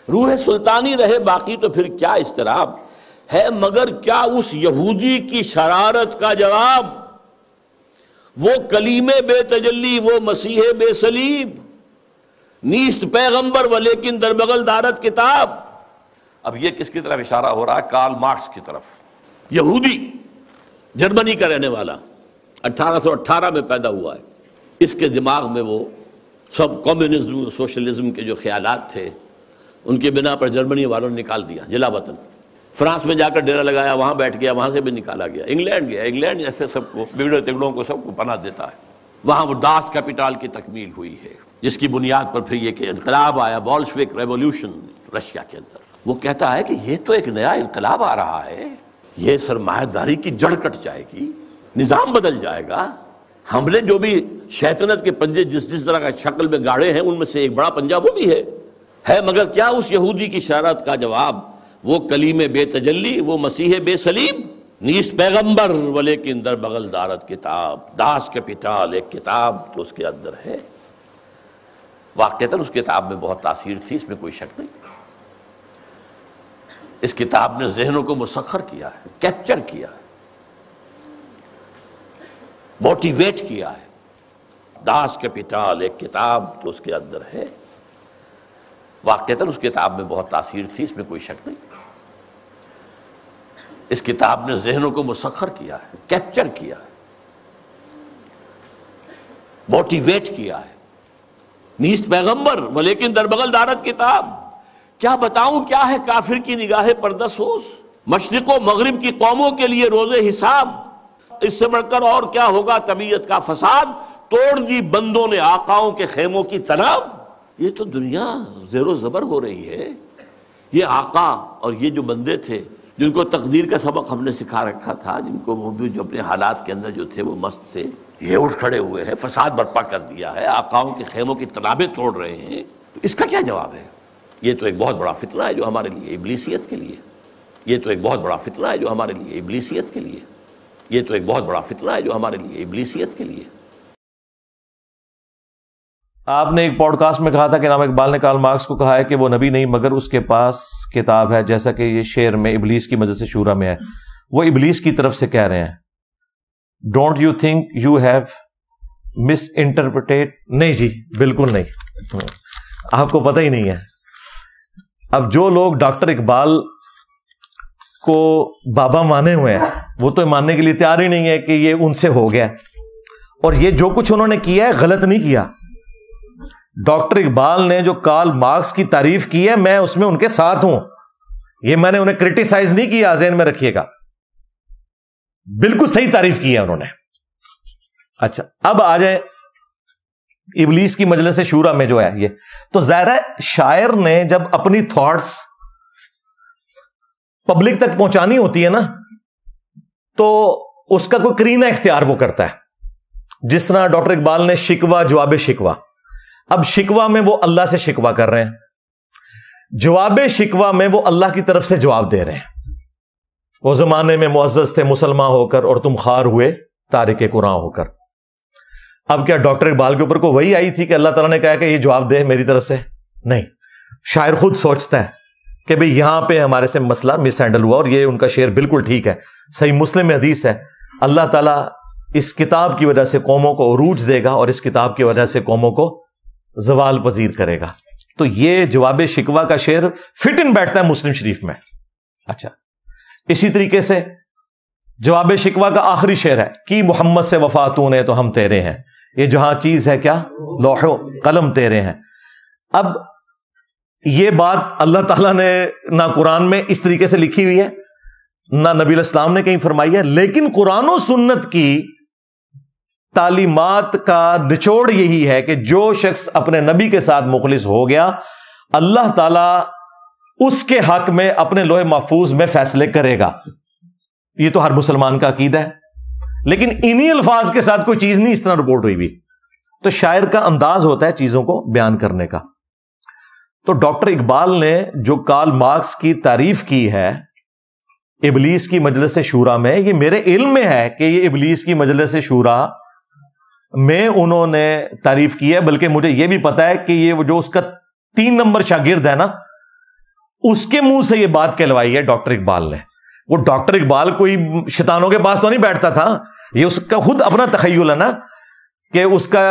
روح سلطانی رہے باقی تو پھر کیا اضطراب ہے، مگر کیا اس یہودی کی شرارت کا جواب وہ کلیم بے تجلی، وہ مسیح بے صلیب، نیست پیغمبر و لیکن در بغل دارت کتاب۔ اب یہ کس کی طرف اشارہ ہو رہا ہے؟ کارل مارکس کی طرف۔ یہودی، جرمنی کا رہنے والا، 1818 میں پیدا ہوا ہے۔ اس کے دماغ میں وہ سب کمیونزم سوشلزم کے جو خیالات تھے ان کے بنا پر جرمنی والوں نے نکال دیا جلا وطن۔ فرانس میں جا کر ڈیرا لگایا، وہاں بیٹھ گیا، وہاں سے بھی نکالا گیا۔ انگلینڈ گیا، انگلینڈ ایسے سب کو بگڑے تگڑوں کو سب کو پناہ دیتا ہے۔ وہاں وہ داس کیپیٹال کی تکمیل ہوئی ہے، جس کی بنیاد پر پھر یہ کہ انقلاب آیا، بولشوک ریولوشن رشیا کے اندر۔ وہ کہتا ہے کہ یہ تو ایک نیا انقلاب آ رہا ہے، یہ سرمایہ داری کی جڑ کٹ جائے گی، نظام بدل جائے گا۔ ہم نے جو بھی شیطنت کے پنجے جس طرح کا شکل میں گاڑے ہیں ان میں سے ایک بڑا پنجہ وہ بھی ہے مگر کیا اس یہودی کی شرارت کا جواب وہ کلیم بے تجلی، وہ مسیح بے صلیب، نیست پیغمبر ولیکن در بغل دارت کتاب۔ داس کیپیٹال ایک کتاب تو اس کے اندر ہے، واقعتاً اس کتاب میں بہت تاثیر تھی، اس میں کوئی شک نہیں۔ اس کتاب نے ذہنوں کو مسخر کیا ہے، کیپچر کیا ہے، موٹیویٹ کیا ہے۔ داس کیپیٹال ایک کتاب تو اس کے اندر ہے، واقعتاً اس کتاب میں بہت تاثیر تھی، اس میں کوئی شک نہیں۔ اس کتاب نے ذہنوں کو مسخر کیا ہے، کیپچر کیا ہے، موٹیویٹ کیا ہے۔ نیست پیغمبر ولیکن در بغل دارت کتاب۔ کیا بتاؤں کیا ہے کافر کی نگاہ پردہ سوز، مشرق و مغرب کی قوموں کے لیے روز حساب۔ اس سے بڑھ کر اور کیا ہوگا طبیعت کا فساد، توڑ دی بندوں نے آقاؤں کے خیموں کی تناب۔ یہ تو دنیا زیر و زبر ہو رہی ہے۔ یہ آقا اور یہ جو بندے تھے جن کو تقدیر کا سبق ہم نے سکھا رکھا تھا، جن کو وہ بھی جو اپنے حالات کے اندر جو تھے وہ مست تھے، یہ اٹھ کھڑے ہوئے ہیں، فساد برپا کر دیا ہے، آقاؤں کے خیموں کی تنابیں توڑ رہے ہیں۔ تو اس کا کیا جواب ہے؟ یہ تو ایک بہت بڑا فتنہ ہے جو ہمارے لیے ابلیسیت کے لیے، یہ تو ایک بہت بڑا فتنہ ہے جو ہمارے لیے ابلیسیت کے لیے، یہ تو ایک بہت بڑا فتنہ ہے جو ہمارے لیے ابلیسیت کے لیے۔ آپ نے ایک پوڈ کاسٹ میں کہا تھا کہ علامہ اقبال نے کارل مارکس کو کہا ہے کہ وہ نبی نہیں مگر اس کے پاس کتاب ہے، جیسا کہ یہ شعر میں ابلیس کی مجلس شورا میں ہے۔ وہ ابلیس کی طرف سے کہہ رہے ہیں، don't you think you have miss interpreted? نہیں جی بالکل نہیں، آپ کو پتہ ہی نہیں ہے۔ اب جو لوگ ڈاکٹر اقبال کو بابا مانے ہوئے ہیں وہ تو ماننے کے لیے تیار ہی نہیں ہے کہ یہ ان سے ہو گیا، اور یہ جو کچھ انہوں نے کیا ہے غلط نہیں کیا۔ ڈاکٹر اقبال نے جو کارل مارکس کی تعریف کی ہے میں اس میں ان کے ساتھ ہوں، یہ میں نے انہیں کرٹیسائز نہیں کیا، ذہن میں رکھیے گا، بالکل صحیح تعریف کی ہے انہوں نے۔ اچھا اب آ جائیں ابلیس کی مجلس شورا میں جو ہے یہ تو ظاہر ہے شاعر نے جب اپنی تھاٹس پبلک تک پہنچانی ہوتی ہے نا تو اس کا کوئی کرینہ اختیار وہ کرتا ہے۔ جس طرح ڈاکٹر اقبال نے شکوہ جواب شکوہ، اب شکوہ میں وہ اللہ سے شکوہ کر رہے ہیں، جواب شکوہ میں وہ اللہ کی طرف سے جواب دے رہے ہیں۔ وہ زمانے میں معزز تھے مسلمان ہو کر اور تم خوار ہوئے تارک قرآن ہو کر۔ اب کیا ڈاکٹر اقبال کے اوپر کو وہی آئی تھی کہ اللہ تعالیٰ نے کہا کہ یہ جواب دے میری طرف سے؟ نہیں، شاعر خود سوچتا ہے کہ بھئی یہاں پہ ہمارے سے مسئلہ مس ہینڈل ہوا، اور یہ ان کا شعر بالکل ٹھیک ہے، صحیح مسلم میں حدیث ہے، اللہ تعالیٰ اس کتاب کی وجہ سے قوموں کو عروج دے گا اور اس کتاب کی وجہ سے قوموں کو زوال پذیر کرے گا۔ تو یہ جواب شکوہ کا شعر فٹ ان بیٹھتا ہے مسلم شریف میں۔ اچھا اسی طریقے سے جواب شکوہ کا آخری شعر ہے کہ محمد سے وفا تو نے تو ہم تیرے ہیں، یہ جہاں چیز ہے کیا لوح و قلم تیرے ہیں۔ اب یہ بات اللہ تعالیٰ نے نہ قرآن میں اس طریقے سے لکھی ہوئی ہے نہ نبی علیہ السلام نے کہیں فرمائی ہے، لیکن قرآن و سنت کی تعلیمات کا نچوڑ یہی ہے کہ جو شخص اپنے نبی کے ساتھ مخلص ہو گیا اللہ تعالیٰ اس کے حق میں اپنے لوح محفوظ میں فیصلے کرے گا۔ یہ تو ہر مسلمان کا عقیدہ ہے، لیکن انہی الفاظ کے ساتھ کوئی چیز نہیں اس طرح رپورٹ ہوئی بھی۔ تو شاعر کا انداز ہوتا ہے چیزوں کو بیان کرنے کا۔ تو ڈاکٹر اقبال نے جو کارل مارکس کی تعریف کی ہے ابلیس کی مجلس شورا میں، یہ میرے علم میں ہے کہ یہ ابلیس کی مجلس شورا میں انہوں نے تعریف کی ہے، بلکہ مجھے یہ بھی پتا ہے کہ یہ جو اس کا 3 نمبر شاگرد ہے نا اس کے منہ سے یہ بات کہلوائی ہے ڈاکٹر اقبال نے. وہ ڈاکٹر اقبال کوئی شیطانوں کے پاس تو نہیں بیٹھتا تھا, یہ اس کا خود اپنا تخیل ہے نا, کہ اس کا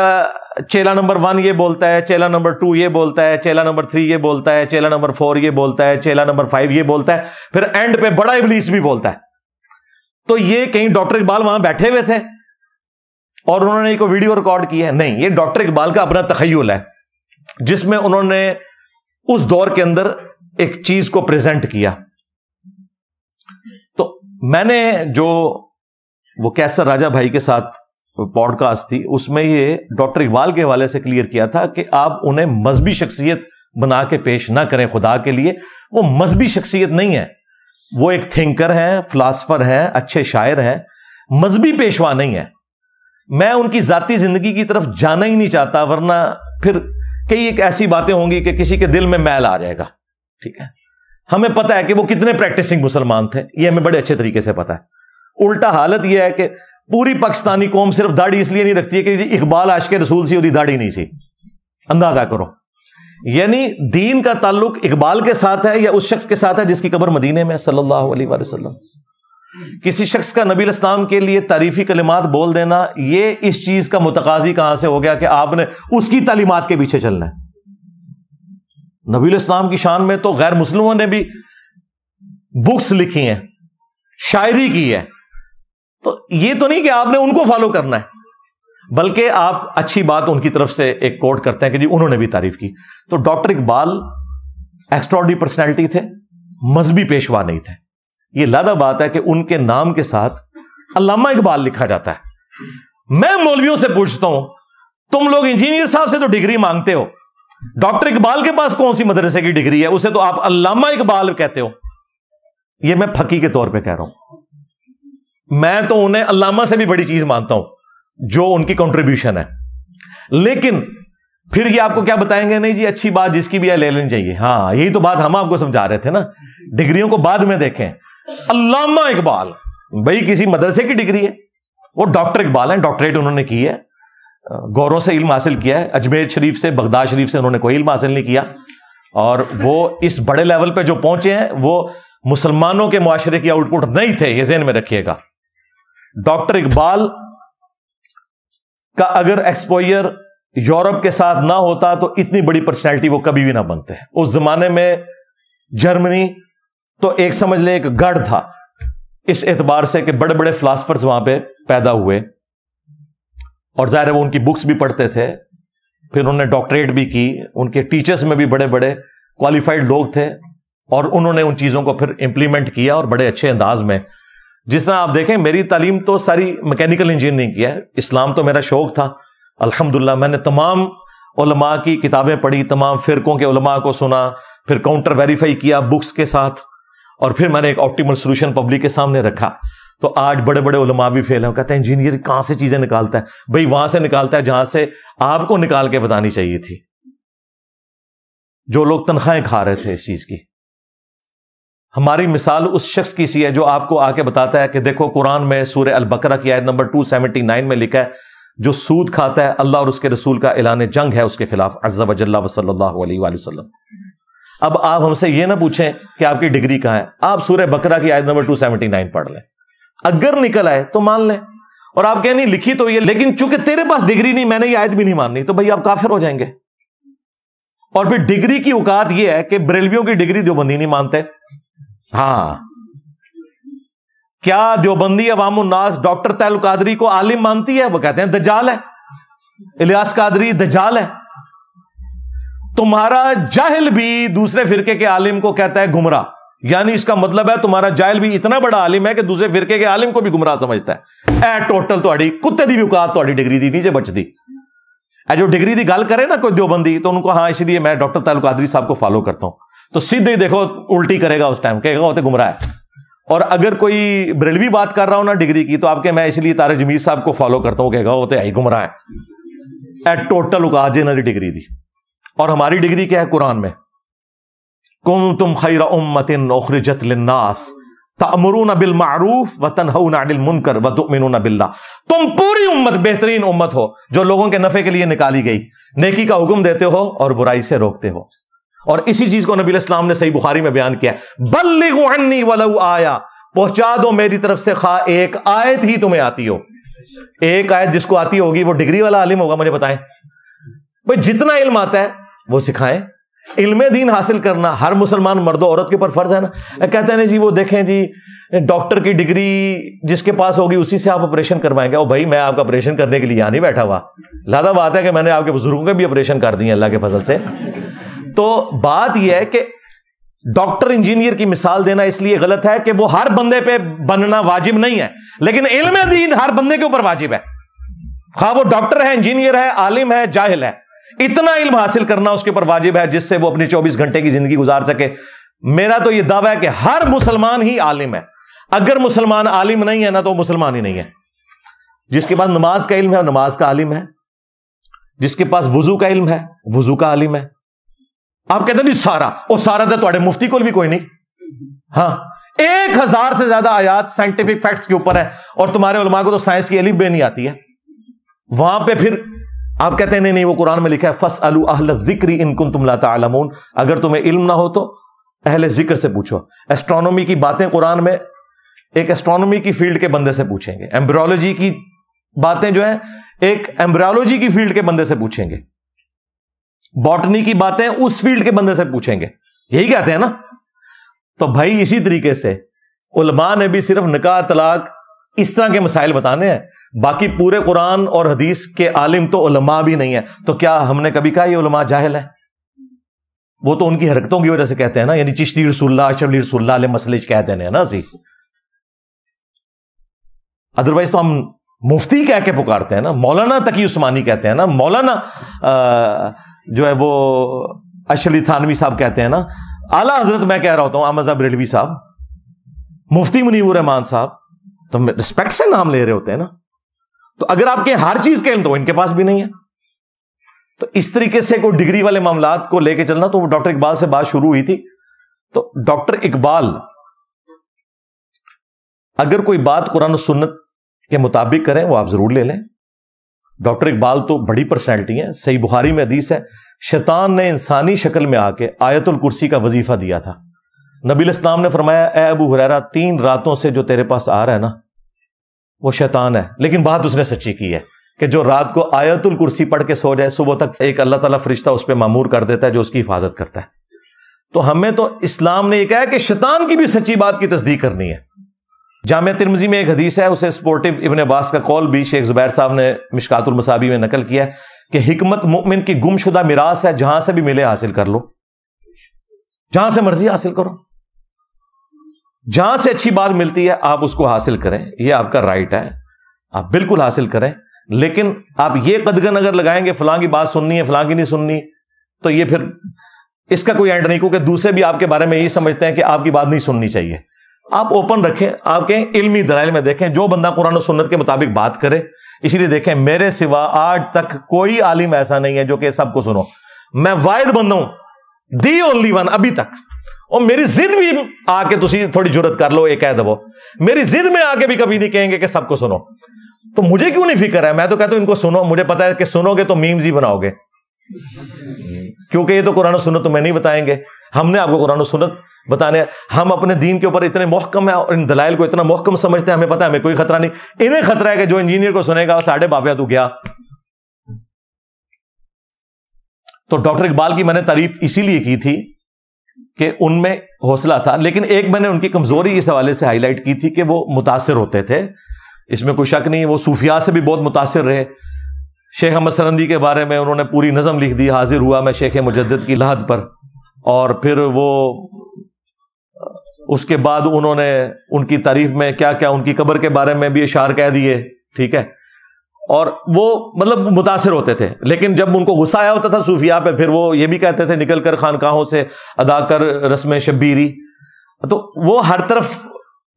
چیلا نمبر 1 یہ بولتا ہے, چیلا نمبر 2 یہ بولتا ہے, چیلا نمبر 3 یہ بولتا ہے, چیلا نمبر 4 یہ بولتا ہے, چیلا نمبر 5 یہ بولتا ہے, پھر اینڈ پہ بڑا ابلیس بھی بولتا ہے. تو یہ کہیں ڈاکٹر اقبال وہاں بیٹھے ہوئے تھے اور انہوں نے کوئی ویڈیو ریکارڈ کی ہے؟ نہیں, یہ ڈاکٹر اقبال کا اپنا تخیل ہے جس میں انہوں نے اس دور کے اندر ایک چیز کو پریزنٹ کیا. تو میں نے جو وہ کیسر راجہ بھائی کے ساتھ پوڈ کاسٹ تھی, اس میں یہ ڈاکٹر اقبال کے حوالے سے کلیئر کیا تھا کہ آپ انہیں مذہبی شخصیت بنا کے پیش نہ کریں خدا کے لیے. وہ مذہبی شخصیت نہیں ہے, وہ ایک تھنکر ہیں, فلاسفر ہیں, اچھے شاعر ہیں, مذہبی پیشوا نہیں ہے. میں ان کی ذاتی زندگی کی طرف جانا ہی نہیں چاہتا, ورنہ پھر کئی ایک ایسی باتیں ہوں گی کہ کسی کے دل میں میل آ جائے گا. ٹھیک ہے, ہمیں پتہ ہے کہ وہ کتنے پریکٹسنگ مسلمان تھے, یہ ہمیں بڑے اچھے طریقے سے پتہ ہے. الٹا حالت یہ ہے کہ پوری پاکستانی قوم صرف داڑھی اس لیے نہیں رکھتی ہے کہ اقبال عاشق رسول سی, وہ داڑھی نہیں سی. اندازہ کرو, یعنی دین کا تعلق اقبال کے ساتھ ہے یا اس شخص کے ساتھ ہے جس کی قبر مدینے میں صلی اللہ علیہ وآلہ وسلم. کسی شخص کا نبی الاسلام کے لیے تعریفی کلمات بول دینا, یہ اس چیز کا متقاضی کہاں سے ہو گیا کہ آپ نے اس کی تعلیمات کے پیچھے چلنا ہے. نبی الاسلام کی شان میں تو غیر مسلموں نے بھی بکس لکھی ہیں, شاعری کی ہے, تو یہ تو نہیں کہ آپ نے ان کو فالو کرنا ہے, بلکہ آپ اچھی بات ان کی طرف سے ایک کوٹ کرتے ہیں کہ جی انہوں نے بھی تعریف کی. تو ڈاکٹر اقبال ایکسٹراڈنری پرسنالٹی تھے, مذہبی پیشوا نہیں تھے. یہ لادہ بات ہے کہ ان کے نام کے ساتھ علامہ اقبال لکھا جاتا ہے. میں مولویوں سے پوچھتا ہوں, تم لوگ انجینئر صاحب سے تو ڈگری مانگتے ہو, ڈاکٹر اقبال کے پاس کون سی مدرسے کی ڈگری ہے؟ اسے تو آپ علامہ اقبال کہتے ہو. یہ میں پھکی کے طور پہ کہہ رہا ہوں. میں تو انہیں علامہ سے بھی بڑی چیز مانتا ہوں جو ان کی کنٹریبیوشن ہے. لیکن پھر یہ آپ کو کیا بتائیں گے, نہیں جی اچھی بات جس کی بھی ہے لے لینی چاہیے. ہاں, یہی تو بات ہم آپ کو سمجھا رہے تھے نا, ڈگریوں کو بعد میں دیکھیں. علامہ اقبال بھائی کسی مدرسے کی ڈگری ہے, وہ ڈاکٹر اقبال ہیں, ڈاکٹریٹ انہوں نے کی ہے, گوروں سے علم حاصل کیا ہے. اجمیر شریف سے, بغداد شریف سے انہوں نے کوئی علم حاصل نہیں کیا, اور وہ اس بڑے لیول پہ جو پہنچے ہیں وہ مسلمانوں کے معاشرے کی آؤٹ پٹ نہیں تھے, یہ ذہن میں رکھیے گا. ڈاکٹر اقبال کا اگر ایکسپوئر یورپ کے ساتھ نہ ہوتا تو اتنی بڑی پرسنالٹی وہ کبھی بھی نہ بنتے. اس زمانے میں جرمنی تو ایک سمجھ لے ایک گڑھ تھا, اس اعتبار سے کہ بڑے بڑے فلاسفرز وہاں پہ پیدا ہوئے, اور ظاہر ہے وہ ان کی بکس بھی پڑھتے تھے, پھر انہوں نے ڈاکٹریٹ بھی کی. ان کے ٹیچرز میں بھی بڑے بڑے کوالیفائڈ لوگ تھے, اور انہوں نے ان چیزوں کو پھر امپلیمنٹ کیا اور بڑے اچھے انداز میں. جس طرح آپ دیکھیں, میری تعلیم تو ساری میکینیکل انجینئرنگ کی ہے, اسلام تو میرا شوق تھا الحمدللہ. میں نے تمام علماء کی کتابیں پڑھی, تمام فرقوں کے علماء کو سنا, پھر کاؤنٹر ویریفائی کیا بکس کے ساتھ, اور پھر میں نے ایک آپٹیمل سولوشن پبلک کے سامنے رکھا. تو آج بڑے بڑے علماء بھی فیل ہیں, کہتے ہیں انجینئر کہاں سے چیزیں نکالتا ہے؟ بھائی وہاں سے نکالتا ہے جہاں سے آپ کو نکال کے بتانی چاہیے تھی, جو لوگ تنخواہیں کھا رہے تھے اس چیز کی. ہماری مثال اس شخص کی سی ہے جو آپ کو آ کے بتاتا ہے کہ دیکھو قرآن میں سورہ البقرہ کی آیت نمبر 279 میں لکھا ہے, جو سود کھاتا ہے اللہ اور اس کے رسول کا اعلان جنگ ہے اس کے خلاف, عز وجل وصلی اللہ علیہ وآلہ وسلم. اب آپ ہم سے یہ نہ پوچھیں کہ آپ کی ڈگری کہاں ہے, آپ سورہ بقرہ کی آیت نمبر 279 پڑھ لیں, اگر نکل آئے تو مان لیں, اور آپ کہیں نہیں لکھی تو یہ, لیکن چونکہ تیرے پاس ڈگری نہیں, میں نے یہ آیت بھی نہیں ماننی, تو بھائی آپ کافر ہو جائیں گے. اور پھر ڈگری کی اوقات یہ ہے کہ بریلویوں کی ڈگری دیوبندی نہیں مانتے. ہاں, کیا دیوبندی عوام الناس ڈاکٹر طاہر القادری کو عالم مانتی ہے؟ وہ کہتے ہیں دجال ہے, الیاس قادری دجال ہے. تمہارا جاہل بھی دوسرے فرقے کے عالم کو کہتا ہے گمراہ, یعنی اس کا مطلب ہے تمہارا جاہل بھی اتنا بڑا عالم ہے کہ دوسرے فرقے کے عالم کو بھی گمراہ سمجھتا ہے. اے ٹوٹل تہاڈی کتے دی بھی اوقات تہاڈی ڈگری دی نہیں جے بچدی. اے جو ڈگری دی گل کرے نا کوئی دیوبندی, تو ان کو ہاں اس لیے میں ڈاکٹر طاہر القادری صاحب کو فالو کرتا ہوں, تو سیدھے ہی دیکھو الٹی کرے گا اس ٹائم, کہے گا وہ تو گمراہ ہے. اور اگر کوئی بریلوی بات کر رہا ہوں نا ڈگری کی, تو آپ کے میں اس لیے طارق جمیل صاحب کو فالو کرتا ہوں, کہے گا وہ تو ہے گمراہ ہے. اے ٹوٹل اوقات جی انہوں نے ڈگری دی. اور ہماری ڈگری کیا ہے قرآن میں, کنتم خیر امۃ اخرجت للناس تأمرون بالمعروف وتنہون عن المنکر وتؤمنون باللہ. تم پوری امت بہترین امت ہو جو لوگوں کے نفع کے لیے نکالی گئی, نیکی کا حکم دیتے ہو اور برائی سے روکتے ہو. اور اسی چیز کو نبی علیہ السلام نے صحیح بخاری میں بیان کیا ہے، بلغوا عنی ولو آیا، پہنچا دو میری طرف سے خواہ ایک آیت ہی تمہیں آتی ہو. ایک آیت جس کو آتی ہوگی وہ ڈگری والا عالم ہوگا، مجھے بتائیں بھائی. جتنا علم آتا ہے وہ سکھائیں. علم دین حاصل کرنا ہر مسلمان مرد و عورت کے اوپر فرض ہے نا. کہتے ہیں جی وہ دیکھیں جی ڈاکٹر کی ڈگری جس کے پاس ہوگی اسی سے آپ آپریشن کروائیں گے. او بھائی میں آپ کا آپریشن کرنے کے لیے یہاں نہیں بیٹھا ہوا، لہذا بات ہے کہ میں نے آپ کے بزرگوں کے بھی آپریشن کر دیے اللہ کے فضل سے. تو بات یہ ہے کہ ڈاکٹر انجینئر کی مثال دینا اس لیے غلط ہے کہ وہ ہر بندے پہ بننا واجب نہیں ہے، لیکن علم دین ہر بندے کے اوپر واجب ہے، خواہ وہ ڈاکٹر ہے، انجینئر ہے، عالم ہے، جاہل ہے. اتنا علم حاصل کرنا اس کے اوپر واجب ہے جس سے وہ اپنی 24 گھنٹے کی زندگی گزار سکے. میرا تو یہ دعویٰ ہے کہ ہر مسلمان ہی عالم ہے. اگر مسلمان عالم نہیں ہے نا تو مسلمان ہی نہیں ہے. جس کے پاس نماز کا علم ہے وہ نماز کا عالم ہے، جس کے پاس وضو کا علم ہے وضو کا عالم ہے. آپ کہتے ہیں نہیں سارا تو تھوڑے مفتی کو بھی کوئی نہیں. ہاں 1000 سے زیادہ آیات سائنٹیفک فیکٹس کے اوپر ہے، اور تمہارے علماء کو تو سائنس کی الف بے نہیں آتی ہے. وہاں پہ پھر آپ کہتے ہیں نہیں وہ قرآن میں لکھا ہے فَاسْأَلُوا أَهْلَ الذِّكْرِ إِن كُنتُمْ لَا تَعْلَمُونَ. اگر تمہیں علم نہ ہو تو اہل ذکر سے پوچھو. ایسٹرونومی کی باتیں قرآن میں ایک ایسٹرونومی کی فیلڈ کے بندے سے پوچھیں گے. ایمبریولوجی کی باتیں جو ہیں ایک ایمبریولوجی کی فیلڈ کے بندے سے پوچھیں گے. باٹنی کی باتیں اس فیلڈ کے بندے سے پوچھیں گے. یہی کہتے ہیں نا. تو بھائی اسی طریقے سے علماء نے بھی صرف نکاح طلاق اس طرح کے مسائل بتانے ہیں، باقی پورے قرآن اور حدیث کے عالم تو علماء بھی نہیں ہیں. تو کیا ہم نے کبھی کہا یہ علماء جاہل ہیں؟ وہ تو ان کی حرکتوں کی وجہ سے کہتے ہیں نا. یعنی چشتی رسول اللہ، اشرف علی رسول اللہ علیہ مسئلے کہتے ہیں نا اسی. ادروائز تو ہم مفتی کہہ کے پکارتے ہیں نا. مولانا تقی عثمانی کہتے ہیں نا. مولانا جو ہے وہ اشرف علی تھانوی صاحب کہتے ہیں نا. اعلیٰ حضرت میں کہہ رہا ہوتا ہوں احمد صاحب بریلوی صاحب، مفتی منیب الرحمان صاحب. تو رسپیکٹ سے نام لے رہے ہوتے ہیں نا. تو اگر آپ کے ہر چیز کے علم تو ان کے پاس بھی نہیں ہے. تو اس طریقے سے کوئی ڈگری والے معاملات کو لے کے چلنا. تو ڈاکٹر اقبال سے بات شروع ہوئی تھی. تو ڈاکٹر اقبال اگر کوئی بات قرآن و سنت کے مطابق کریں وہ آپ ضرور لے لیں. ڈاکٹر اقبال تو بڑی پرسنالٹی ہیں. صحیح بخاری میں حدیث ہے شیطان نے انسانی شکل میں آ کے آیت الکرسی کا وظیفہ دیا تھا. نبی علیہ السلام نے فرمایا اے ابو ہریرہ 3 راتوں سے جو تیرے پاس آ رہا ہے نا وہ شیطان ہے. لیکن بات اس نے سچی کی ہے کہ جو رات کو آیت الکرسی پڑھ کے سو جائے صبح تک ایک اللہ تعالیٰ فرشتہ اس پہ مامور کر دیتا ہے جو اس کی حفاظت کرتا ہے. تو ہمیں تو اسلام نے یہ کہا کہ شیطان کی بھی سچی بات کی تصدیق کرنی ہے. جامع ترمذی میں ایک حدیث ہے، اسے سپورٹیو ابن عباس کا قول بھی شیخ زبیر صاحب نے مشکات المصابی میں نقل کیا ہے کہ حکمت مؤمن کی گم شدہ میراث ہے، جہاں سے بھی ملے حاصل کر لو، جہاں سے مرضی حاصل کرو، جہاں سے اچھی بات ملتی ہے آپ اس کو حاصل کریں. یہ آپ کا رائٹ ہے، آپ بالکل حاصل کریں. لیکن آپ یہ قدغن اگر لگائیں گے فلاں کی بات سننی ہے فلاں کی نہیں سننی تو یہ پھر اس کا کوئی اینڈ نہیں، کیونکہ دوسرے بھی آپ کے بارے میں یہی سمجھتے ہیں کہ آپ کی بات نہیں سننی چاہیے. آپ اوپن رکھیں، آپ کے علمی دلائل میں دیکھیں جو بندہ قرآن و سنت کے مطابق بات کرے. اسی لیے دیکھیں میرے سوا آج تک کوئی عالم ایسا نہیں ہے جو کہ سب کو سنو. میں واحد بندہ ہوں، دی اونلی ون ابھی تک. اور میری ضد بھی آ کے تسی تھوڑی جرت کر لو، ایک کہہ دو میری ضد میں آ کے بھی کبھی نہیں کہیں گے کہ سب کو سنو. تو مجھے کیوں نہیں فکر ہے؟ میں تو کہتا ہوں ان کو سنو. مجھے پتا ہے کہ سنو گے تو میمز ہی بناؤ گے، کیونکہ یہ تو قرآن و سنت تمہیں نہیں بتائیں گے. ہم نے آپ کو قرآن و سنت بتانے. ہم اپنے دین کے اوپر اتنے محکم ہیں اور ان دلائل کو اتنا محکم سمجھتے ہیں، ہمیں پتا ہے ہمیں کوئی خطرہ نہیں. انہیں خطرہ ہے کہ جو انجینئر کو سنے گا ساڑھے بابیا تو گیا. تو ڈاکٹر اقبال کی میں نے تعریف اسی لیے کی تھی کہ ان میں حوصلہ تھا، لیکن ایک میں نے ان کی کمزوری اس حوالے سے ہائی لائٹ کی تھی کہ وہ متاثر ہوتے تھے. اس میں کوئی شک نہیں. وہ صوفیاء سے بھی بہت متاثر رہے. شیخ احمد سرندی کے بارے میں انہوں نے پوری نظم لکھ دی، حاضر ہوا میں شیخ مجدد کی لحد پر. اور پھر وہ اس کے بعد انہوں نے ان کی تعریف میں کیا کیا، ان کی قبر کے بارے میں بھی اشعار کہہ دیے. ٹھیک ہے. اور وہ مطلب متاثر ہوتے تھے، لیکن جب ان کو غصہ آیا ہوتا تھا صوفیاء پہ پھر وہ یہ بھی کہتے تھے نکل کر خانقاہوں سے ادا کر رسم شبیری. تو وہ ہر طرف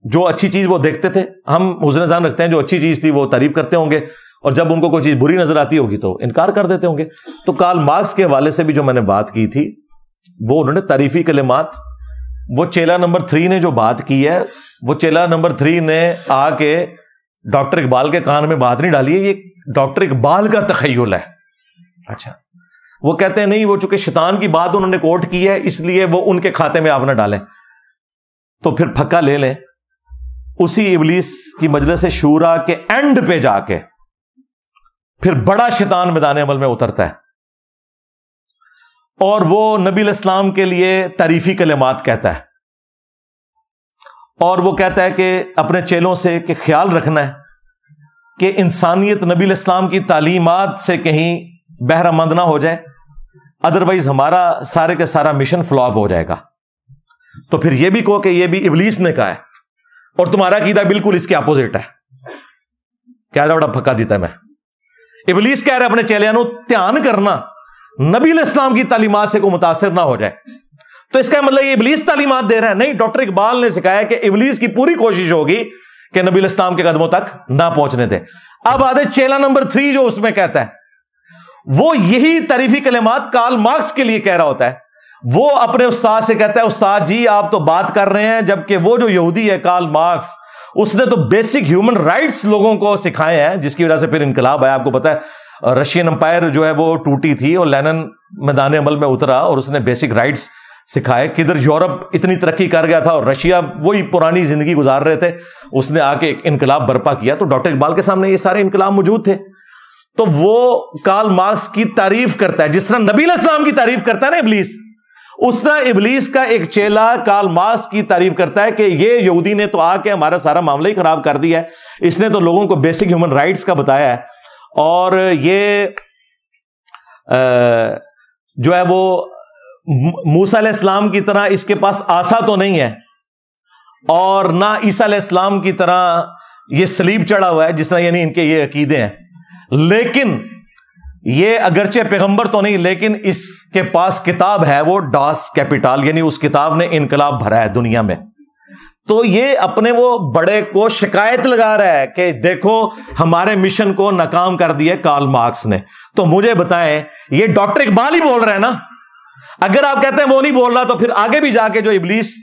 جو اچھی چیز وہ دیکھتے تھے. ہم حسن ظن رکھتے ہیں جو اچھی چیز تھی وہ تعریف کرتے ہوں گے، اور جب ان کو کوئی چیز بری نظر آتی ہوگی تو انکار کر دیتے ہوں گے. تو کارل مارکس کے حوالے سے بھی جو میں نے بات کی تھی وہ انہوں نے تعریفی کلمات، وہ چیلا نمبر 3 نے جو بات کی ہے، وہ چیلا نمبر 3 نے آ کے ڈاکٹر اقبال کے کان میں بات نہیں ڈالی ہے، یہ ڈاکٹر اقبال کا تخیل ہے. اچھا وہ کہتے ہیں نہیں، وہ چونکہ شیطان کی بات انہوں نے کوٹ کی ہے اس لیے وہ ان کے کھاتے میں آپ نہ ڈالیں، تو پھر پھکا لے لیں۔ اسی ابلیس کی مجلس شورا کے اینڈ پہ جا کے پھر بڑا شیطان میدان عمل میں اترتا ہے، اور وہ نبی علیہ السلام کے لیے تعریفی کلمات کہتا ہے، اور وہ کہتا ہے کہ اپنے چیلوں سے کہ خیال رکھنا ہے کہ انسانیت نبی علیہ السلام کی تعلیمات سے کہیں بہرہ مند نہ ہو جائے، ادروائز ہمارا سارے کے سارا مشن فلاپ ہو جائے گا۔ تو پھر یہ بھی کہو کہ یہ بھی ابلیس نے کہا ہے، اور تمہارا عقیدہ بالکل اس کے اپوزٹ ہے، کیا بڑا پھکا دیتا ہے میں۔ ابلیس کہہ رہا ہے اپنے چیلیاں نو دھیان کرنا نبی علیہ السلام کی تعلیمات سے کوئی متاثر نہ ہو جائے، تو اس کا مطلب یہ ابلیس تعلیمات دے رہا ہے؟ نہیں، ڈاکٹر اقبال نے سکھایا کہ ابلیس کی پوری کوشش ہوگی کہ نبی علیہ السلام کے قدموں تک نہ پہنچنے دے۔ اب آدھے چیلا نمبر 3 جو اس میں کہتا ہے، وہ یہی تعریفی کلمات کارل مارکس کے لیے کہہ رہا ہوتا ہے۔ وہ اپنے استاد سے کہتا ہے استاد جی آپ تو بات کر رہے ہیں، جبکہ وہ جو یہودی ہے کارل مارکس، اس نے تو بیسک ہیومن رائٹس لوگوں کو سکھائے ہیں، جس کی وجہ سے پھر انقلاب آیا۔ آپ کو پتا ہے رشین امپائر جو ہے وہ ٹوٹی تھی اور لینن میدان عمل میں اترا اور اس نے بیسک رائٹس سکھائے۔ کدھر یورپ اتنی ترقی کر گیا تھا اور رشیا وہی پرانی زندگی گزار رہے تھے، اس نے آ کے ایک انقلاب برپا کیا۔ تو ڈاکٹر اقبال کے سامنے یہ سارے انقلاب موجود تھے، تو وہ کارل مارکس کی تعریف کرتا ہے جس طرح نبی علیہ السلام کی تعریف کرتا ہے نا ابلیس، اس طرح ابلیس کا ایک چیلا کارل مارکس کی تعریف کرتا ہے کہ یہ یہودی نے تو آ کے ہمارا سارا معاملہ ہی خراب کر دیا ہے، اس نے تو لوگوں کو بیسک ہیومن رائٹس کا بتایا ہے، اور یہ جو ہے وہ موسیٰ علیہ السلام کی طرح اس کے پاس عصا تو نہیں ہے، اور نہ عیسیٰ علیہ السلام کی طرح یہ صلیب چڑھا ہوا ہے جس طرح یعنی ان کے یہ عقیدے ہیں، لیکن یہ اگرچہ پیغمبر تو نہیں لیکن اس کے پاس کتاب ہے، وہ ڈاس کیپیٹال، یعنی اس کتاب نے انقلاب بھرا ہے دنیا میں۔ تو یہ اپنے وہ بڑے کو شکایت لگا رہا ہے کہ دیکھو ہمارے مشن کو ناکام کر دیا کارل مارکس نے۔ تو مجھے بتائیں یہ ڈاکٹر اقبال ہی بول رہا ہے نا؟ اگر آپ کہتے ہیں وہ نہیں بول رہا تو پھر آگے بھی جا کے جو ابلیس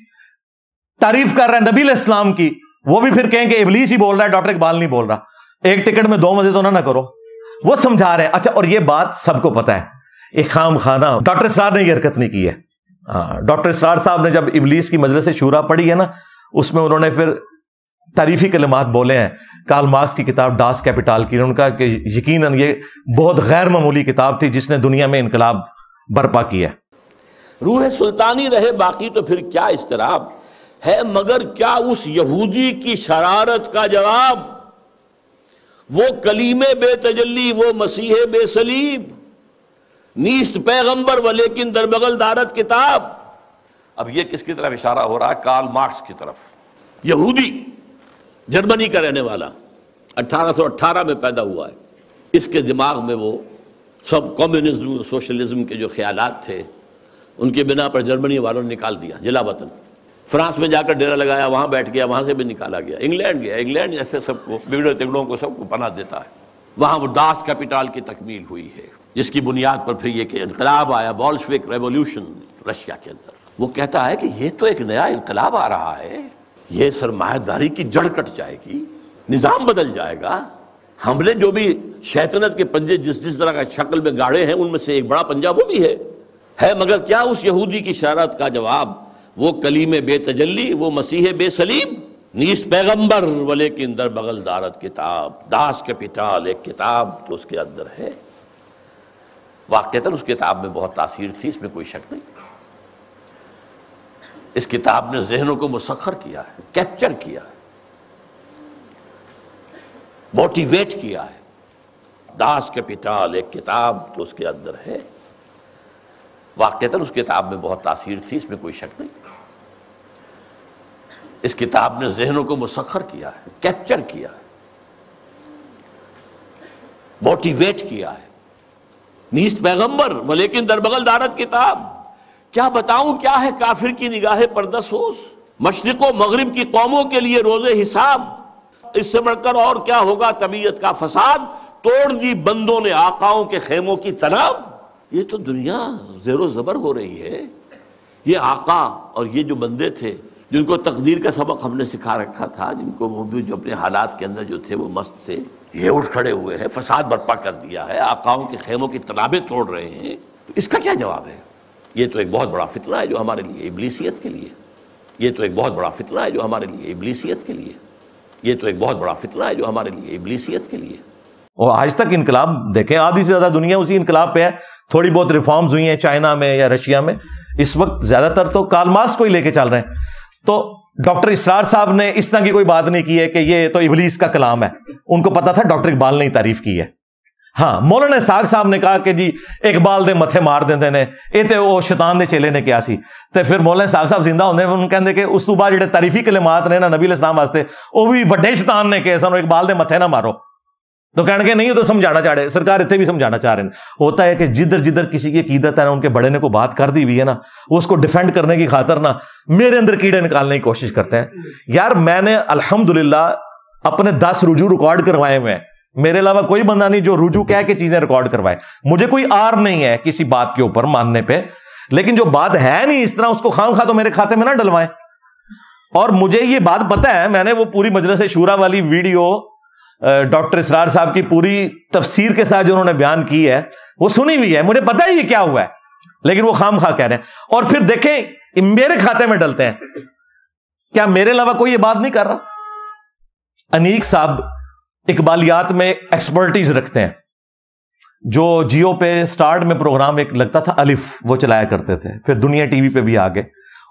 تعریف کر رہا ہے نبی علیہ السلام کی، وہ بھی پھر کہیں کہ ابلیس ہی بول رہا ہے، ڈاکٹر اقبال نہیں بول رہا۔ ایک ٹکٹ میں 2 مزے تو نہ کرو، وہ سمجھا رہے ہیں۔ اچھا، اور یہ بات سب کو پتا ہے، ایک خام خانہ ڈاکٹر اسرار نے یہ حرکت نہیں کی ہے۔ ڈاکٹر اسرار صاحب نے جب ابلیس کی مجلس شورا پڑھی ہے نا، اس میں انہوں نے پھر تعریفی کلمات بولے ہیں کارل مارکس کی کتاب ڈاس کیپیٹال کی۔ ان کا کہ یقیناً یہ بہت غیر معمولی کتاب تھی جس نے دنیا میں انقلاب برپا کیا ہے۔ روح سلطانی رہے باقی تو پھر کیا اضطراب ہے، مگر کیا اس یہودی کی شرارت کا جواب، وہ کلیم بے تجلی وہ مسیح بے صلیب، نیست پیغمبر ولیکن در بغل دارت کتاب۔ اب یہ کس کی طرف اشارہ ہو رہا ہے؟ کارل مارکس کی طرف۔ یہودی، جرمنی کا رہنے والا، 1818 میں پیدا ہوا ہے۔ اس کے دماغ میں وہ سب کمیونزم سوشلزم کے جو خیالات تھے ان کے بنا پر جرمنی والوں نے نکال دیا جلا وطن۔ فرانس میں جا کر ڈیرا لگایا، وہاں بیٹھ گیا، وہاں سے بھی نکالا گیا۔ انگلینڈ گیا، انگلینڈ ایسے سب کو بگڑے تگڑوں کو سب کو پناہ دیتا ہے۔ وہاں وہ ڈاس کیپیٹال کی تکمیل ہوئی ہے، جس کی بنیاد پر پھر یہ کہ انقلاب آیا، بولشوک ریولوشن رشیا کے اندر۔ وہ کہتا ہے کہ یہ تو ایک نیا انقلاب آ رہا ہے، یہ سرمایہ داری کی جڑ کٹ جائے گی، نظام بدل جائے گا۔ ہم نے جو بھی شیطنت کے پنجے جس طرح کا شکل میں گاڑے ہیں ان میں سے ایک بڑا پنجہ وہ بھی ہے مگر کیا اس یہودی کی شرارت کا جواب، وہ کلیم بے تجلی وہ مسیح بے صلیب، نیست پیغمبر ولیکن در بغل دارت کتاب۔ ڈاس کیپیٹال ایک کتاب تو اس کے اندر ہے۔ واقعتاً اس کتاب میں بہت تاثیر تھی، اس میں کوئی شک نہیں۔ اس کتاب نے ذہنوں کو مسخر کیا ہے، کیپچر کیا ہے، موٹیویٹ کیا ہے۔ ڈاس کیپیٹال ایک کتاب تو اس کے اندر ہے۔ واقعتاً اس کتاب میں بہت تاثیر تھی، اس میں کوئی شک نہیں۔ اس کتاب نے ذہنوں کو مسخر کیا ہے، کیپچر کیا ہے، موٹیویٹ کیا ہے۔ نیست پیغمبر ولیکن در بغل دارت کتاب۔ کیا بتاؤں کیا ہے کافر کی نگاہ پردہ سوز، مشرق و مغرب کی قوموں کے لیے روز حساب۔ اس سے بڑھ کر اور کیا ہوگا طبیعت کا فساد، توڑ دی بندوں نے آقاؤں کے خیموں کی تناب۔ یہ تو دنیا زیر و زبر ہو رہی ہے۔ یہ آقا اور یہ جو بندے تھے جن کو تقدیر کا سبق ہم نے سکھا رکھا تھا، جن کو وہ بھی جو اپنے حالات کے اندر جو تھے وہ مست تھے، یہ اٹھ کھڑے ہوئے ہیں، فساد برپا کر دیا ہے، آقاؤں کے خیموں کی تنابیں توڑ رہے ہیں۔ اس کا کیا جواب ہے؟ یہ تو ایک بہت بڑا فتنہ ہے جو ہمارے لیے ابلیسیت کے لیے، یہ تو ایک بہت بڑا فتنہ ہے جو ہمارے لیے ابلیسیت کے لیے، یہ تو ایک بہت بڑا فتنہ ہے جو ہمارے لیے ابلیسیت کے لیے۔ اور آج تک انقلاب دیکھیں، آدھی سے زیادہ دنیا اسی انقلاب پہ ہے، تھوڑی بہت ریفارمز ہوئی ہیں چائنا میں یا رشیا میں، اس وقت زیادہ تر تو کارل مارکس کو ہی لے کے چل رہے ہیں۔ تو ڈاکٹر اسرار صاحب نے اس طرح کی کوئی بات نہیں کی ہے کہ یہ تو ابلیس کا کلام ہے، ان کو پتا تھا ڈاکٹر اقبال نے ہی تعریف کی ہے۔ ہاں، مولانا اسحاق صاحب نے کہا کہ جی اقبال دے متھے مار دیندے نے، اے تے او شیطان دے چیلے نے کیا سی، تے پھر مولانا اسحاق صاحب زندہ ہوندے انہوں کہندے کہ اس تو بعد جڑے تعریفی کلمات نے نا نبی علیہ السلام واسطے او بھی وڈے شیطان نے کہ سانو اقبال دے متھے نہ مارو، تو کہنے کے نہیں، تو سمجھانا چاہ رہے، سرکار اتنے بھی سمجھانا چاہ رہے ہیں۔ ہوتا ہے کہ جدھر کسی کی عقیدت ہے نا، ان کے بڑے نے کو بات کر دی ہوئی ہے نا، وہ اس کو ڈیفینڈ کرنے کی خاطر نا میرے اندر کیڑے نکالنے کی کوشش کرتے ہیں۔ یار میں نے الحمدللہ اپنے 10 رجوع ریکارڈ کروائے ہوئے ہیں، میرے علاوہ کوئی بندہ نہیں جو رجوع کہہ کے چیزیں ریکارڈ کروائے، مجھے کوئی آر نہیں ہے کسی بات کے اوپر ماننے پہ، لیکن جو بات ہے نہیں اس طرح اس کو خام خواہ تو میرے کھاتے میں نہ ڈلوائیں۔ اور مجھے یہ بات پتہ ہے، میں نے وہ پوری مجلس شورا والی ویڈیو ڈاکٹر اسرار صاحب کی پوری تفسیر کے ساتھ جو انہوں نے بیان کی ہے وہ سنی ہوئی ہے، مجھے پتہ ہے یہ کیا ہوا ہے، لیکن وہ خام خواہ کہہ رہے ہیں۔ اور پھر دیکھیں میرے کھاتے میں ڈلتے ہیں، کیا میرے علاوہ کوئی یہ بات نہیں کر رہا؟ انیک صاحب اقبالیات میں ایکسپرٹیز رکھتے ہیں، جو جیو پہ سٹارٹ میں پروگرام ایک لگتا تھا الف، وہ چلایا کرتے تھے، پھر دنیا ٹی وی پہ بھی آگے،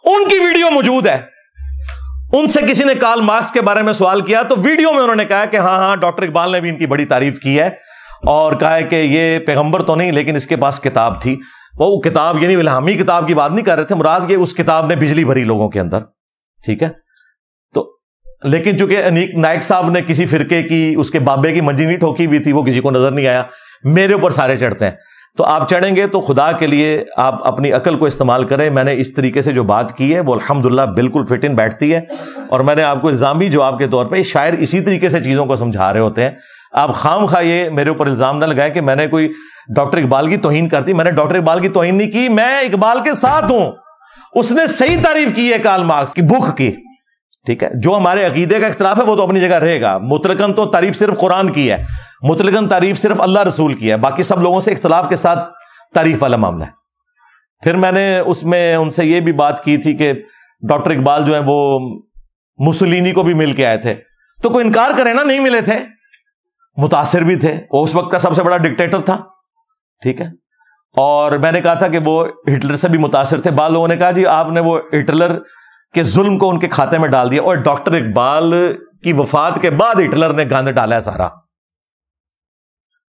ان کی ویڈیو موجود ہے۔ ان سے کسی نے کارل مارکس کے بارے میں سوال کیا تو ویڈیو میں انہوں نے کہا کہ ہاں ڈاکٹر اقبال نے بھی ان کی بڑی تعریف کی ہے، اور کہا ہے کہ یہ پیغمبر تو نہیں لیکن اس کے پاس کتاب تھی۔ وہ کتاب یعنی الہامی کتاب کی بات نہیں کر رہے تھے، مراد یہ اس کتاب نے بجلی بھری لوگوں کے اندر، ٹھیک ہے۔ تو لیکن چونکہ انیک نائک صاحب نے کسی فرقے کی اس کے بابے کی منجی نہیں ٹھوکی ہوئی تھی، وہ کسی کو نظر نہیں آیا، میرے اوپر سارے چڑھتے ہیں۔ تو آپ چڑھیں گے تو خدا کے لیے آپ اپنی عقل کو استعمال کریں۔ میں نے اس طریقے سے جو بات کی ہے وہ الحمدللہ بالکل فٹ ان بیٹھتی ہے، اور میں نے آپ کو الزامی جواب کے طور پہ، شاعر اسی طریقے سے چیزوں کو سمجھا رہے ہوتے ہیں، آپ خام خواہ یہ میرے اوپر الزام نہ لگائیں کہ میں نے کوئی ڈاکٹر اقبال کی توہین کر دی۔ میں نے ڈاکٹر اقبال کی توہین نہیں کی، میں اقبال کے ساتھ ہوں، اس نے صحیح تعریف کی ہے کارل مارکس کی بھوک کی، ٹھیک ہے۔ جو ہمارے عقیدے کا اختلاف ہے وہ تو اپنی جگہ رہے گا، مطلقاً تو تعریف صرف قرآن کی ہے، مطلقاً تعریف صرف اللہ رسول کی ہے، باقی سب لوگوں سے اختلاف کے ساتھ تعریف والا معاملہ ہے۔ پھر میں نے اس میں ان سے یہ بھی بات کی تھی کہ ڈاکٹر اقبال جو ہے وہ مسولینی کو بھی مل کے آئے تھے، تو کوئی انکار کرے نا، نہیں ملے تھے، متاثر بھی تھے، وہ اس وقت کا سب سے بڑا ڈکٹیٹر تھا، ٹھیک ہے۔ اور میں نے کہا تھا کہ وہ ہٹلر سے بھی متاثر تھے۔ بعض لوگوں نے کہا جی آپ نے وہ ہٹلر کے ظلم کو ان کے کھاتے میں ڈال دیا، اور ڈاکٹر اقبال کی وفات کے بعد ہٹلر نے گند ڈالا ہے سارا۔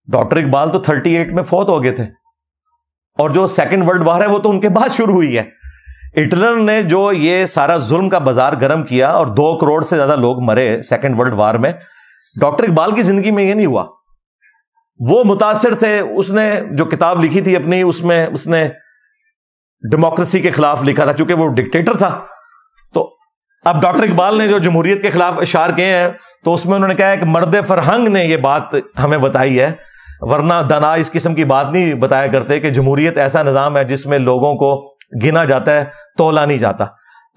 ڈاکٹر اقبال تو 38 میں فوت ہو گئے تھے، اور جو سیکنڈ ورلڈ وار ہے وہ تو ان کے بعد شروع ہوئی ہے۔ ہٹلر نے جو یہ سارا ظلم کا بازار گرم کیا اور 2 کروڑ سے زیادہ لوگ مرے سیکنڈ ورلڈ وار میں، ڈاکٹر اقبال کی زندگی میں یہ نہیں ہوا۔ وہ متاثر تھے، اس نے جو کتاب لکھی تھی اپنی، اس میں اس نے ڈیموکریسی کے خلاف لکھا تھا، چونکہ وہ ڈکٹیٹر تھا۔ تو اب ڈاکٹر اقبال نے جو جمہوریت کے خلاف اشعار کیے ہیں تو اس میں انہوں نے کہا ہے کہ مرد فرہنگ نے یہ بات ہمیں بتائی ہے، ورنہ دانا اس قسم کی بات نہیں بتایا کرتے کہ جمہوریت ایسا نظام ہے جس میں لوگوں کو گنا جاتا ہے، تولا نہیں جاتا۔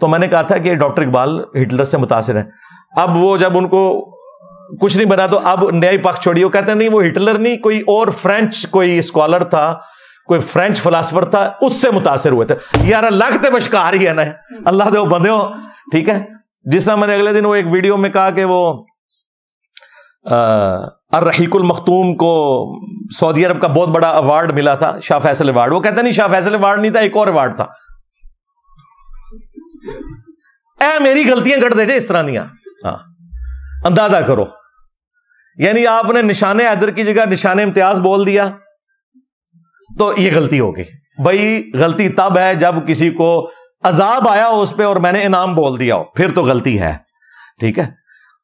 تو میں نے کہا تھا کہ ڈاکٹر اقبال ہٹلر سے متاثر ہے۔ اب وہ جب ان کو کچھ نہیں بنا تو اب نیا پک چھوڑی، وہ کہتے ہیں نہیں وہ ہٹلر نہیں، کوئی اور فرینچ کوئی اسکالر تھا، کوئی فرینچ فلاسفر تھا، اس سے متاثر ہوئے تھے۔ یار اللہ تے بشکار ہی ہے نا، اللہ دے بندے ہو، ٹھیک ہے۔ جس طرح میں نے اگلے دن وہ ایک ویڈیو میں کہا کہ وہ الرحیق المختوم کو سعودی عرب کا بہت بڑا ایوارڈ ملا تھا، شاہ فیصل ایوارڈ، وہ کہتے نہیں شاہ فیصل ایوارڈ نہیں تھا، ایک اور ایوارڈ تھا۔ اے میری غلطیاں کر دے جے اس طرح دیا، ہاں اندازہ کرو، یعنی آپ نے نشان حیدر کی جگہ نشان امتیاز بول دیا تو یہ غلطی ہوگی۔ بھائی غلطی تب ہے جب کسی کو عذاب آیا ہو اس پہ اور میں نے انعام بول دیا ہو، پھر تو غلطی ہے، ٹھیک ہے۔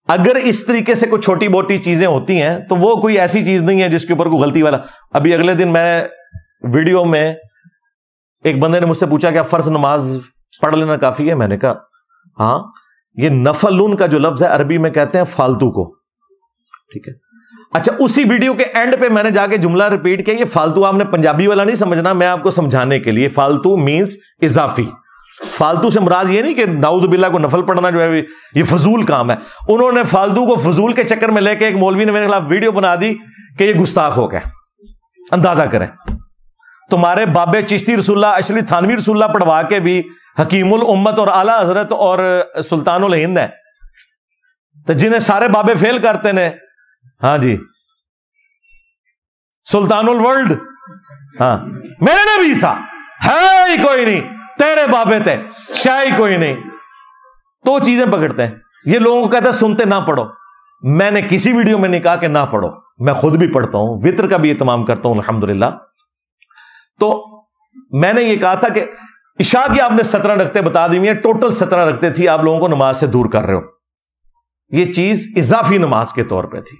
اگر اس طریقے سے کوئی چھوٹی موٹی چیزیں ہوتی ہیں تو وہ کوئی ایسی چیز نہیں ہے جس کے اوپر کوئی غلطی والا۔ ابھی اگلے دن میں ویڈیو میں ایک بندے نے مجھ سے پوچھا کہ فرض نماز پڑھ لینا کافی ہے؟ میں نے کہا ہاں، یہ نفلن کا جو لفظ ہے عربی میں کہتے ہیں فالتو کو، ٹھیک ہے۔ اچھا اسی ویڈیو کے اینڈ پہ میں نے جا کے جملہ ریپیٹ کیا، یہ فالتو آپ نے پنجابی والا نہیں سمجھنا، میں آپ کو سمجھانے کے لیے، فالتو مینز اضافی۔ فالتو سے مراد یہ نہیں کہ نعوذ باللہ کو نفل پڑھنا جو ہے یہ فضول کام ہے، انہوں نے فالتو کو فضول کے چکر میں لے کے ایک مولوی نے میرے خلاف ویڈیو بنا دی کہ یہ گستاخ ہو گیا، اندازہ کریں۔ تمہارے بابے چشتی رسول اللہ اشری تھانوی رسول اللہ پڑھوا کے بھی حکیم الامت اور اعلیٰ حضرت اور سلطان الہند ہے، تو جنہیں سارے بابے فیل کرتے نے، ہاں جی سلطان الورلڈ، ہاں میرے نبی سا ہے ہی کوئی نہیں، تیرے بابے تھے شاہ ہی کوئی نہیں، تو چیزیں پکڑتے ہیں۔ یہ لوگوں کو کہتے ہیں سنتے نہ پڑھو، میں نے کسی ویڈیو میں نہیں کہا کہ نہ پڑھو، میں خود بھی پڑھتا ہوں، وطر کا بھی اہتمام کرتا ہوں الحمدللہ۔ تو میں نے یہ کہا تھا کہ عشاء کی آپ نے 17 رکعتیں بتا دی ہیں، ٹوٹل 17 رکعتیں تھی، آپ لوگوں کو نماز سے دور کر رہے ہو، یہ چیز اضافی نماز کے طور پہ تھی۔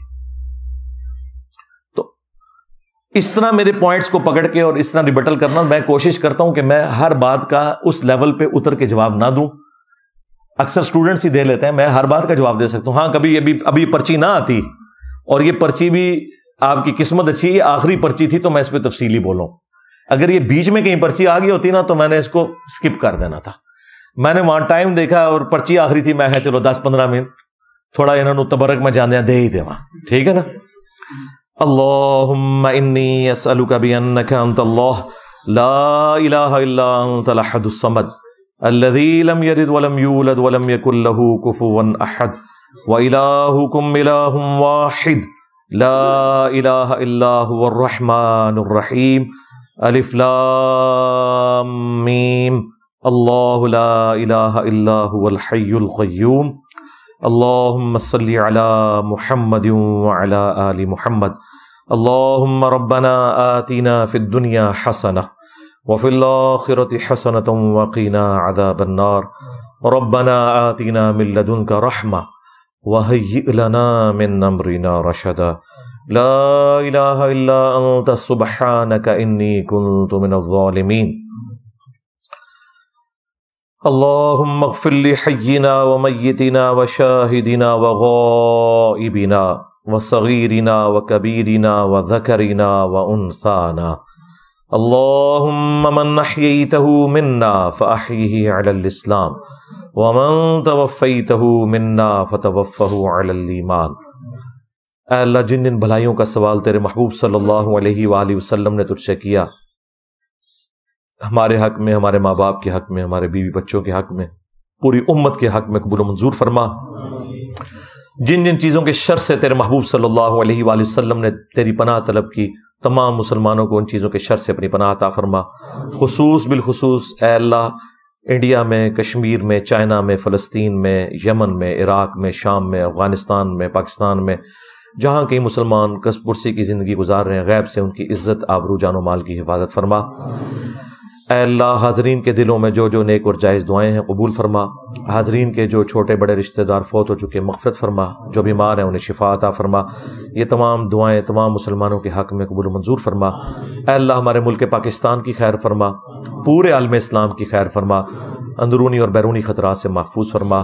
تو اس طرح میرے پوائنٹس کو پکڑ کے اور اس طرح ریبٹل کرنا، میں کوشش کرتا ہوں کہ میں ہر بات کا اس لیول پہ اتر کے جواب نہ دوں، اکثر سٹوڈنٹس ہی دے لیتے ہیں، میں ہر بات کا جواب دے سکتا ہوں، ہاں کبھی ابھی پرچی نہ آتی اور یہ پرچی بھی آپ کی قسمت اچھی ہے، آخری پرچی تھی تو میں اس پہ تفصیلی بولوں، اگر یہ بیچ میں کہیں پرچی آ گئی ہوتی نا تو میں نے اس کو سکپ کر دینا تھا۔ میں نے وہاں ٹائم دیکھا اور پرچی آخری تھی، میں کہا چلو 10-15 منٹ تھوڑا انہوں نے تبرک میں جانے دے ہی دے وہاں، ٹھیک ہے نا۔ اللہم انی اسألک بانک انت اللہ لا الہ الا انت الاحد الصمد الذی لم یلد ولم یولد ولم یکن لہ کفوا احد وإلہکم الہ واحد لا الہ الا هو الرحمن الرحیم الف لام میم اللہ لا الہ الا هو الحی القیوم اللہم صلی علی محمد وعلی آل محمد اللہم ربنا آتنا فی الدنیا حسنہ وفی الآخرۃ حسنۃ وقنا عذاب النار ربنا آتنا من لدنک رحمہ وہیئ لنا من امرنا رشدا لا الہ الا انت سبحانک انی کنت من الظالمین اللہم اغفر لحینا ومیتنا وشاہدنا وغائبنا وصغیرنا وکبیرنا وذکرنا وانثانا اللہم من احییتہ منا فاحیہ علی الاسلام ومن توفیتہ منا فتوفہ علی الایمان۔ اے اللہ جن جن بھلائیوں کا سوال تیرے محبوب صلی اللہ علیہ وآلہ وسلم نے تجھ سے کیا، ہمارے حق میں، ہمارے ماں باپ کے حق میں، ہمارے بیوی بچوں کے حق میں، پوری امت کے حق میں قبول و منظور فرما۔ جن جن چیزوں کے شر سے تیرے محبوب صلی اللہ علیہ وآلہ وسلم نے تیری پناہ طلب کی، تمام مسلمانوں کو ان چیزوں کے شر سے اپنی پناہ عطا فرما۔ خصوص بالخصوص اے اللہ انڈیا میں، کشمیر میں، چائنا میں، فلسطین میں، یمن میں، عراق میں، شام میں، افغانستان میں، پاکستان میں، جہاں کئی مسلمان کسب پرسی کی زندگی گزار رہے ہیں، غیب سے ان کی عزت، آبرو، جان و مال کی حفاظت فرما۔ اے اللہ حاضرین کے دلوں میں جو جو نیک اور جائز دعائیں ہیں قبول فرما، حاضرین کے جو چھوٹے بڑے رشتہ دار فوت ہو چکے مغفرت فرما، جو بیمار ہیں انہیں شفا عطا فرما، یہ تمام دعائیں تمام مسلمانوں کے حق میں قبول و منظور فرما۔ اے اللہ ہمارے ملک پاکستان کی خیر فرما، پورے عالم اسلام کی خیر فرما، اندرونی اور بیرونی خطرات سے محفوظ فرما۔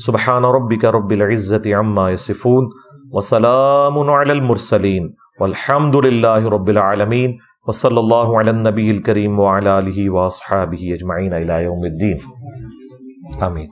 سبحان ربک رب العزت عما یصفون وسلام علی المرسلین والحمد للہ رب العالمین وصلی اللہ علی النبی الکریم وعلی آلہ واصحابہ اجمعین الی یوم الدین، آمین۔